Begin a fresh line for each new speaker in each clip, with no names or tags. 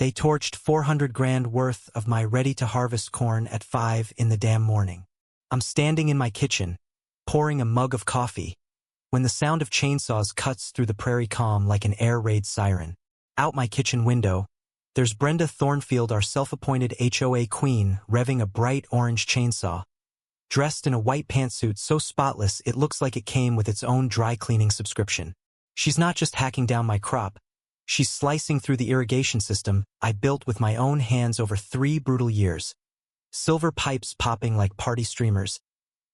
They torched 400 grand worth of my ready-to-harvest corn at 5 in the damn morning. I'm standing in my kitchen, pouring a mug of coffee, when the sound of chainsaws cuts through the prairie calm like an air raid siren. Out my kitchen window, there's Brenda Thornfield, our self-appointed HOA queen, revving a bright orange chainsaw, dressed in a white pantsuit so spotless it looks like it came with its own dry cleaning subscription. She's not just hacking down my crop, she's slicing through the irrigation system I built with my own hands over 3 brutal years. Silver pipes popping like party streamers,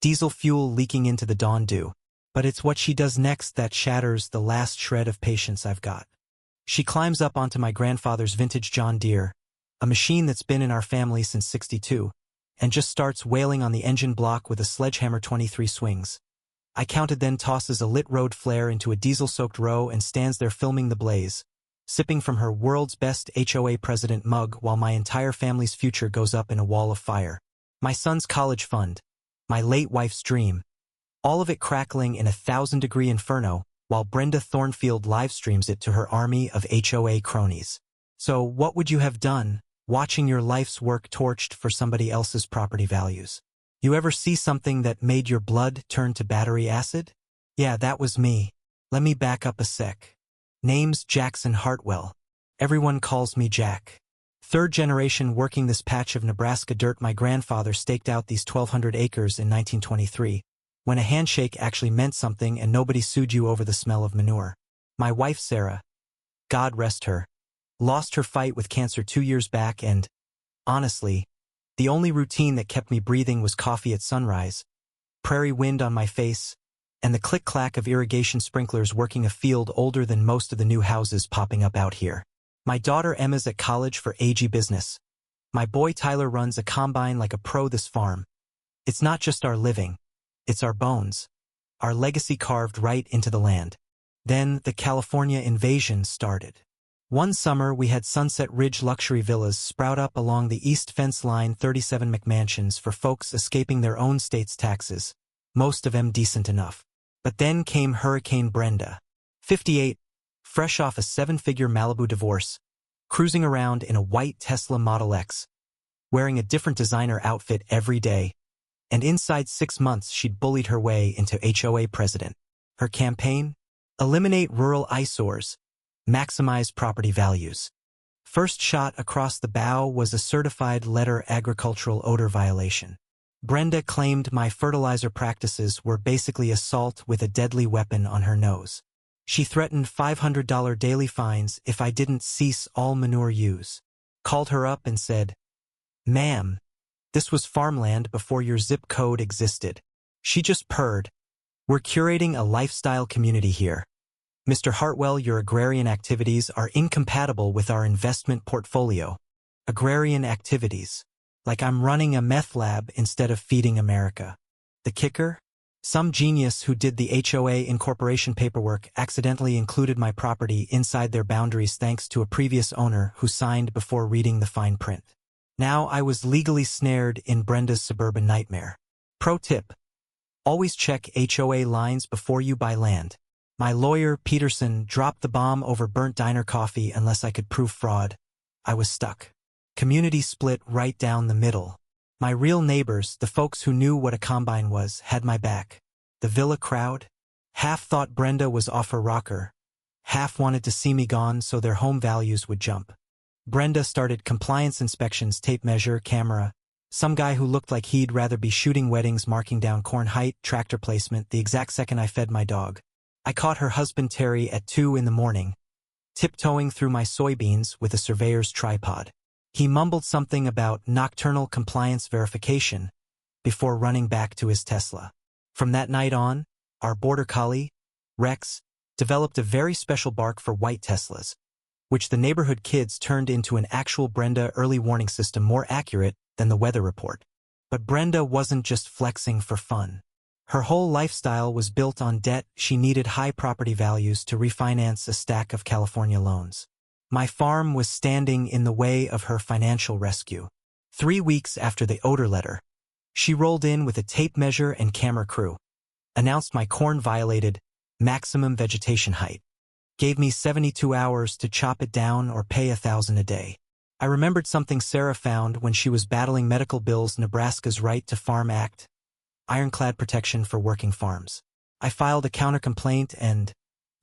diesel fuel leaking into the dawn dew. But it's what she does next that shatters the last shred of patience I've got. She climbs up onto my grandfather's vintage John Deere, a machine that's been in our family since '62, and just starts wailing on the engine block with a sledgehammer 23 swings. I counted, then tosses a lit road flare into a diesel-soaked row and stands there filming the blaze, sipping from her world's best HOA president mug while my entire family's future goes up in a wall of fire. My son's college fund, my late wife's dream, all of it crackling in a 1,000-degree inferno while Brenda Thornfield livestreams it to her army of HOA cronies. So what would you have done, watching your life's work torched for somebody else's property values? You ever see something that made your blood turn to battery acid? Yeah, that was me. Let me back up a sec. Name's Jackson Hartwell. Everyone calls me Jack. Third generation working this patch of Nebraska dirt. My grandfather staked out these 1,200 acres in 1923, when a handshake actually meant something and nobody sued you over the smell of manure. My wife Sarah, God rest her, lost her fight with cancer 2 years back, and, honestly, the only routine that kept me breathing was coffee at sunrise, prairie wind on my face, and the click-clack of irrigation sprinklers working a field older than most of the new houses popping up out here. My daughter Emma's at college for AG business. My boy Tyler runs a combine like a pro. This farm, it's not just our living, it's our bones, our legacy carved right into the land. Then the California invasion started. One summer we had Sunset Ridge luxury villas sprout up along the east fence line, 37 McMansions for folks escaping their own state's taxes, most of them decent enough. But then came Hurricane Brenda, 58, fresh off a 7-figure Malibu divorce, cruising around in a white Tesla Model X, wearing a different designer outfit every day. And inside 6 months she'd bullied her way into HOA president. Her campaign? Eliminate rural eyesores, maximize property values. First shot across the bow was a certified letter agricultural odor violation. Brenda claimed my fertilizer practices were basically assault with a deadly weapon on her nose. She threatened $500 daily fines if I didn't cease all manure use. Called her up and said, "Ma'am, this was farmland before your zip code existed." She just purred. "We're curating a lifestyle community here. Mr. Hartwell, your agrarian activities are incompatible with our investment portfolio." Agrarian activities. Like I'm running a meth lab instead of feeding America. The kicker? Some genius who did the HOA incorporation paperwork accidentally included my property inside their boundaries thanks to a previous owner who signed before reading the fine print. Now I was legally snared in Brenda's suburban nightmare. Pro tip: always check HOA lines before you buy land. My lawyer, Peterson, dropped the bomb over burnt diner coffee unless I could prove fraud. I was stuck. Community split right down the middle. My real neighbors, the folks who knew what a combine was, had my back. The villa crowd? Half thought Brenda was off her rocker. Half wanted to see me gone so their home values would jump. Brenda started compliance inspections, tape measure, camera. Some guy who looked like he'd rather be shooting weddings marking down corn height, tractor placement, the exact second I fed my dog. I caught her husband Terry at 2 in the morning, tiptoeing through my soybeans with a surveyor's tripod. He mumbled something about nocturnal compliance verification before running back to his Tesla. From that night on, our border collie, Rex, developed a very special bark for white Teslas, which the neighborhood kids turned into an actual Brenda early warning system more accurate than the weather report. But Brenda wasn't just flexing for fun. Her whole lifestyle was built on debt. She needed high property values to refinance a stack of California loans. My farm was standing in the way of her financial rescue. 3 weeks after the odor letter, she rolled in with a tape measure and camera crew, announced my corn violated maximum vegetation height, gave me 72 hours to chop it down or pay $1,000 a day. I remembered something Sarah found when she was battling medical bills: Nebraska's Right to Farm Act, ironclad protection for working farms. I filed a counter-complaint and,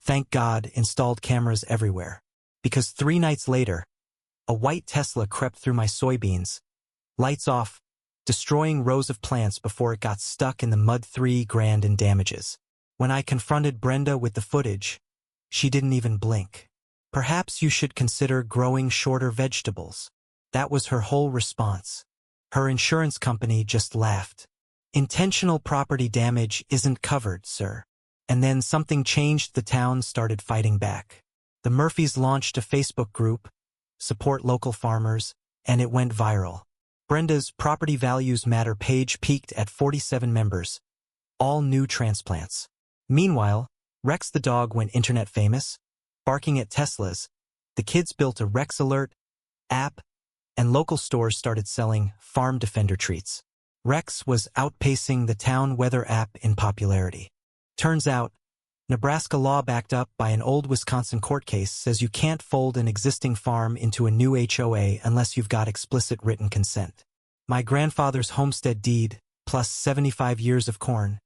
thank God, installed cameras everywhere. Because 3 nights later, a white Tesla crept through my soybeans, lights off, destroying rows of plants before it got stuck in the mud. $3,000 in damages. When I confronted Brenda with the footage, she didn't even blink. Perhaps you should consider growing shorter vegetables. That was her whole response. Her insurance company just laughed. Intentional property damage isn't covered, sir. And then something changed. The town started fighting back. The Murphys launched a Facebook group, Support Local Farmers, and it went viral. Brenda's Property Values Matter page peaked at 47 members, all new transplants. Meanwhile, Rex the dog went internet famous, barking at Teslas. The kids built a Rex Alert app, and local stores started selling Farm Defender treats. Rex was outpacing the town weather app in popularity. Turns out, Nebraska law backed up by an old Wisconsin court case says you can't fold an existing farm into a new HOA unless you've got explicit written consent. My grandfather's homestead deed, plus 75 years of corn,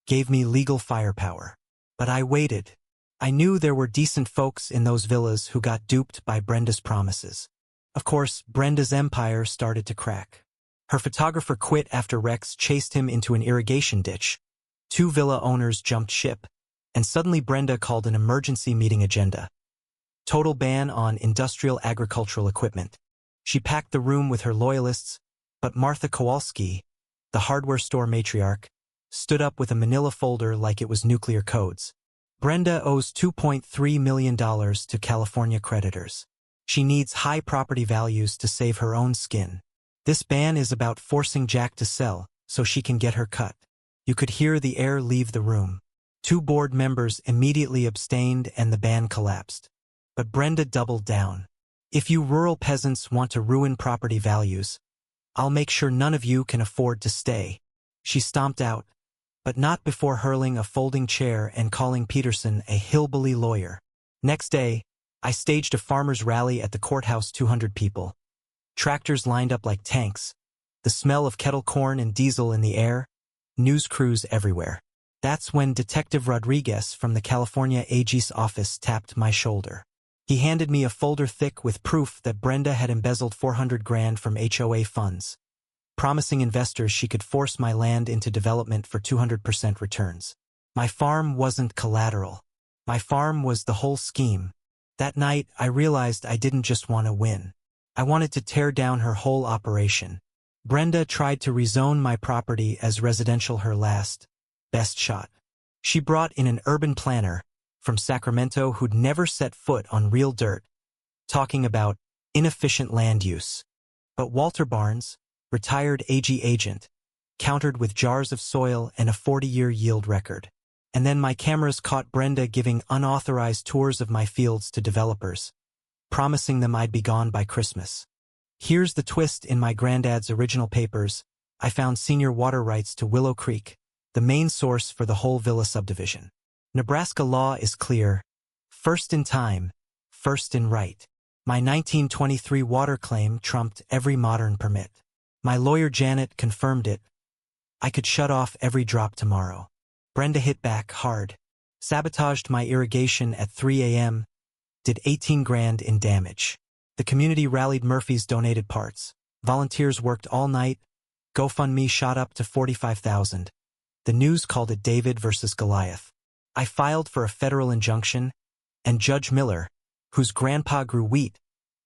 gave me legal firepower. But I waited. I knew there were decent folks in those villas who got duped by Brenda's promises. Of course, Brenda's empire started to crack. Her photographer quit after Rex chased him into an irrigation ditch. 2 villa owners jumped ship, and suddenly Brenda called an emergency meeting agenda. Total ban on industrial agricultural equipment. She packed the room with her loyalists, but Martha Kowalski, the hardware store matriarch, stood up with a manila folder like it was nuclear codes. Brenda owes $2.3 million to California creditors. She needs high property values to save her own skin. This ban is about forcing Jack to sell so she can get her cut. You could hear the air leave the room. 2 board members immediately abstained and the ban collapsed. But Brenda doubled down. If you rural peasants want to ruin property values, I'll make sure none of you can afford to stay. She stomped out, but not before hurling a folding chair and calling Peterson a hillbilly lawyer. Next day, I staged a farmers' rally at the courthouse. 200 people. Tractors lined up like tanks, the smell of kettle corn and diesel in the air, news crews everywhere. That's when Detective Rodriguez from the California AG's office tapped my shoulder. He handed me a folder thick with proof that Brenda had embezzled $400,000 from HOA funds, promising investors she could force my land into development for 200% returns. My farm wasn't collateral. My farm was the whole scheme. That night, I realized I didn't just want to win. I wanted to tear down her whole operation. Brenda tried to rezone my property as residential, her last, best shot. She brought in an urban planner from Sacramento who'd never set foot on real dirt, talking about inefficient land use. But Walter Barnes, retired AG agent, countered with jars of soil and a 40-year yield record. And then my cameras caught Brenda giving unauthorized tours of my fields to developers, promising them I'd be gone by Christmas. Here's the twist: in my granddad's original papers, I found senior water rights to Willow Creek, the main source for the whole villa subdivision. Nebraska law is clear: first in time, first in right. My 1923 water claim trumped every modern permit. My lawyer Janet confirmed it. I could shut off every drop tomorrow. Brenda hit back hard, sabotaged my irrigation at 3 a.m., did $18,000 in damage. The community rallied. Murphys donated parts. Volunteers worked all night. GoFundMe shot up to $45,000. The news called it David versus Goliath. I filed for a federal injunction, and Judge Miller, whose grandpa grew wheat,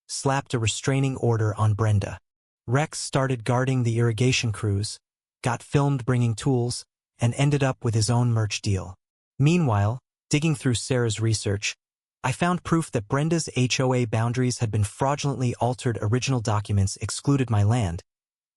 slapped a restraining order on Brenda. Rex started guarding the irrigation crews, got filmed bringing tools, and ended up with his own merch deal. Meanwhile, digging through Sarah's research, I found proof that Brenda's HOA boundaries had been fraudulently altered. Original documents excluded my land,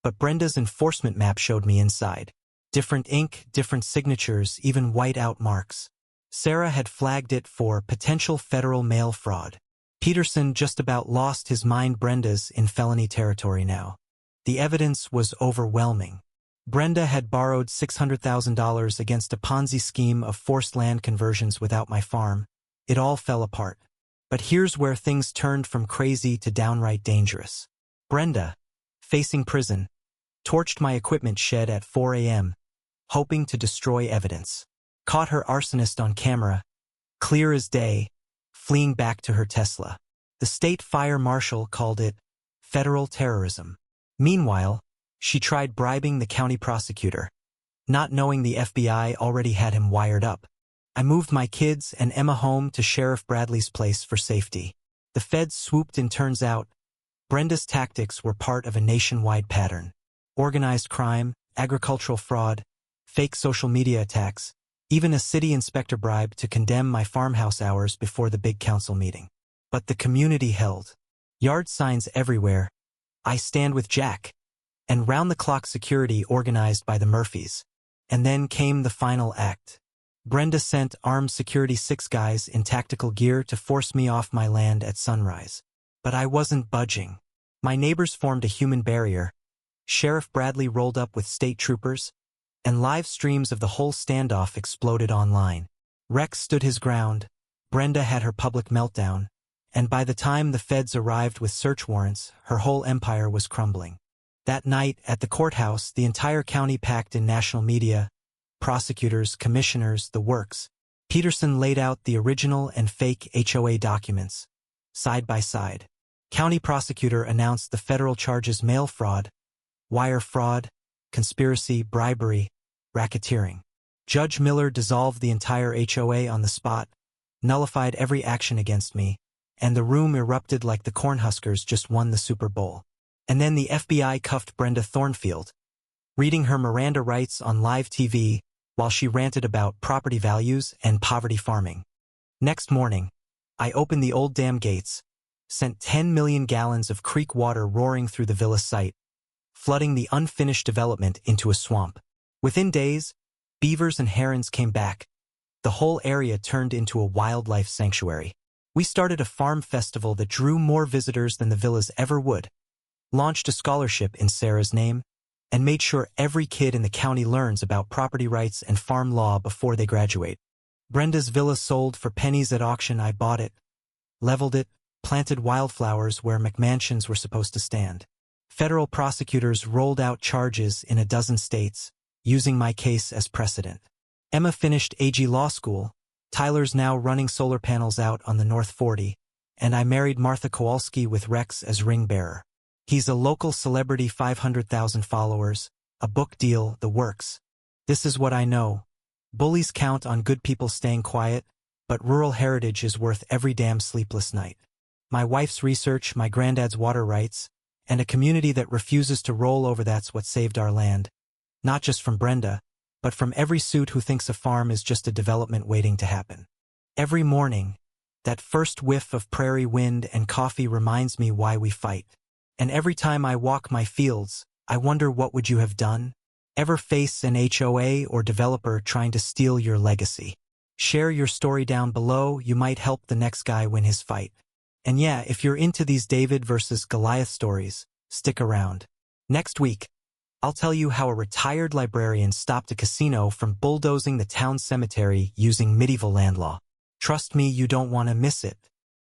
but Brenda's enforcement map showed me inside. Different ink, different signatures, even white-out marks. Sarah had flagged it for potential federal mail fraud. Peterson just about lost his mind. Brenda's in felony territory now. The evidence was overwhelming. Brenda had borrowed $600,000 against a Ponzi scheme of forced land conversions without my farm. It all fell apart. But here's where things turned from crazy to downright dangerous. Brenda, facing prison, torched my equipment shed at 4 a.m., hoping to destroy evidence. Caught her arsonist on camera, clear as day, fleeing back to her Tesla. The state fire marshal called it federal terrorism. Meanwhile, she tried bribing the county prosecutor, not knowing the FBI already had him wired up. I moved my kids and Emma home to Sheriff Bradley's place for safety. The feds swooped and turns out, Brenda's tactics were part of a nationwide pattern. Organized crime, agricultural fraud, fake social media attacks, even a city inspector bribed to condemn my farmhouse hours before the big council meeting. But the community held. Yard signs everywhere, "I stand with Jack," and round-the-clock security organized by the Murphys. And then came the final act. Brenda sent armed security 6 guys in tactical gear to force me off my land at sunrise. But I wasn't budging. My neighbors formed a human barrier. Sheriff Bradley rolled up with state troopers, and live streams of the whole standoff exploded online. Rex stood his ground, Brenda had her public meltdown, and by the time the feds arrived with search warrants, her whole empire was crumbling. That night, at the courthouse, the entire county packed in national media, prosecutors, commissioners, the works. Peterson laid out the original and fake HOA documents, side by side. County prosecutor announced the federal charges: mail fraud, wire fraud, conspiracy, bribery, racketeering. Judge Miller dissolved the entire HOA on the spot, nullified every action against me, and the room erupted like the Cornhuskers just won the Super Bowl. And then the FBI cuffed Brenda Thornfield, reading her Miranda rights on live TV while she ranted about property values and poverty farming. Next morning, I opened the old dam gates, sent 10 million gallons of creek water roaring through the villa site, flooding the unfinished development into a swamp. Within days, beavers and herons came back. The whole area turned into a wildlife sanctuary. We started a farm festival that drew more visitors than the villas ever would, launched a scholarship in Sarah's name, and made sure every kid in the county learns about property rights and farm law before they graduate. Brenda's villa sold for pennies at auction. I bought it, leveled it, planted wildflowers where McMansions were supposed to stand. Federal prosecutors rolled out charges in a dozen states, using my case as precedent. Emma finished AG law school, Tyler's now running solar panels out on the North 40, and I married Martha Kowalski with Rex as ring bearer. He's a local celebrity, 500,000 followers, a book deal, the works. This is what I know. Bullies count on good people staying quiet, but rural heritage is worth every damn sleepless night. My wife's research, my granddad's water rights, and a community that refuses to roll over. That's what saved our land. Not just from Brenda, but from every suit who thinks a farm is just a development waiting to happen. Every morning, that first whiff of prairie wind and coffee reminds me why we fight. And every time I walk my fields, I wonder, what would you have done? Ever face an HOA or developer trying to steal your legacy? Share your story down below. You might help the next guy win his fight. And yeah, if you're into these David versus Goliath stories, stick around. Next week, I'll tell you how a retired librarian stopped a casino from bulldozing the town cemetery using medieval land law. Trust me, you don't want to miss it.